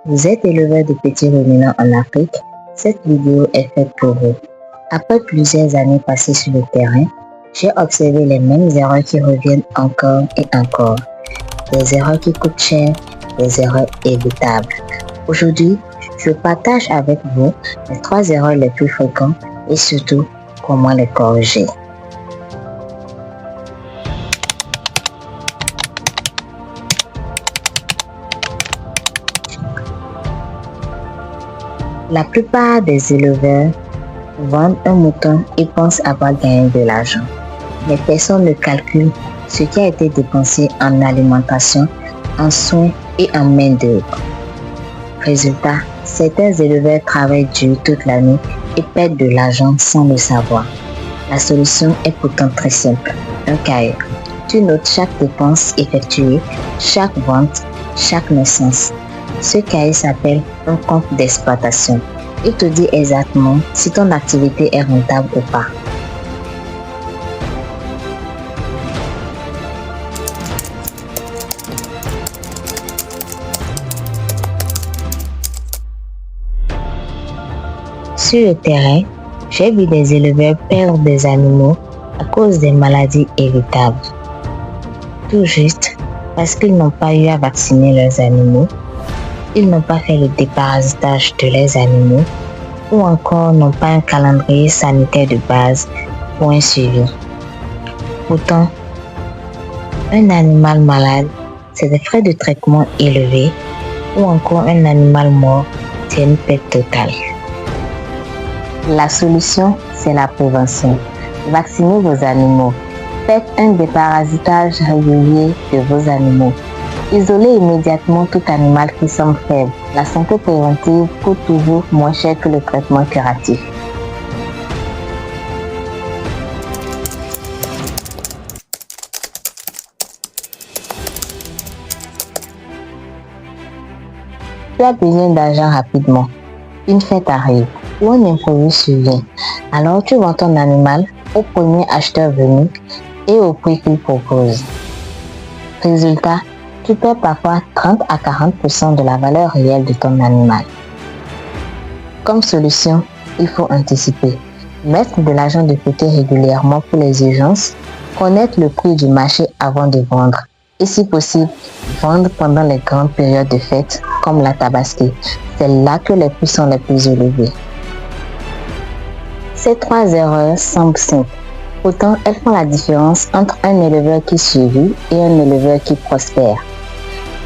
Vous êtes éleveur de petits ruminants en Afrique, cette vidéo est faite pour vous. Après plusieurs années passées sur le terrain, j'ai observé les mêmes erreurs qui reviennent encore et encore. Des erreurs qui coûtent cher, des erreurs évitables. Aujourd'hui, je partage avec vous les 3 erreurs les plus fréquentes et surtout comment les corriger. La plupart des éleveurs vendent un mouton et pensent avoir gagné de l'argent. Mais personne ne calcule ce qui a été dépensé en alimentation, en soins et en main-d'œuvre. Résultat, certains éleveurs travaillent dur toute l'année et perdent de l'argent sans le savoir. La solution est pourtant très simple. Un cahier. Tu notes chaque dépense effectuée, chaque vente, chaque naissance. Ce cahier s'appelle un compte d'exploitation. Il te dit exactement si ton activité est rentable ou pas. Sur le terrain, j'ai vu des éleveurs perdre des animaux à cause des maladies évitables. Tout juste parce qu'ils n'ont pas eu à vacciner leurs animaux, ils n'ont pas fait le déparasitage de leurs animaux ou encore n'ont pas un calendrier sanitaire de base pour un suivi. Pourtant, un animal malade, c'est des frais de traitement élevés ou encore un animal mort, c'est une perte totale. La solution, c'est la prévention. Vaccinez vos animaux. Faites un déparasitage régulier de vos animaux. Isolez immédiatement tout animal qui semble faible. La santé préventive coûte toujours moins cher que le traitement curatif. Tu as besoin d'argent rapidement. Une fête arrive ou un imprévu survient. Alors tu vends ton animal au premier acheteur venu et au prix qu'il propose. Résultat, tu perds parfois 30 à 40% de la valeur réelle de ton animal. Comme solution, il faut anticiper. Mettre de l'argent de côté régulièrement pour les urgences, connaître le prix du marché avant de vendre et si possible, vendre pendant les grandes périodes de fête comme la Tabaski. C'est là que les prix sont les plus élevés. Ces 3 erreurs semblent simples. Pourtant, elles font la différence entre un éleveur qui survit et un éleveur qui prospère.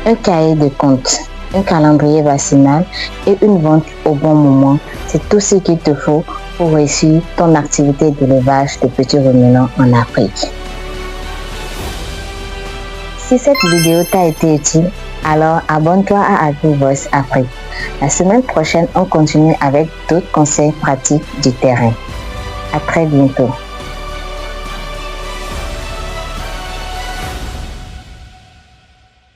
Un cahier de compte, un calendrier vaccinal et une vente au bon moment, c'est tout ce qu'il te faut pour réussir ton activité d'élevage de petits ruminants en Afrique. Si cette vidéo t'a été utile, alors abonne-toi à AgriVoice Afrique. La semaine prochaine, on continue avec d'autres conseils pratiques du terrain. À très bientôt.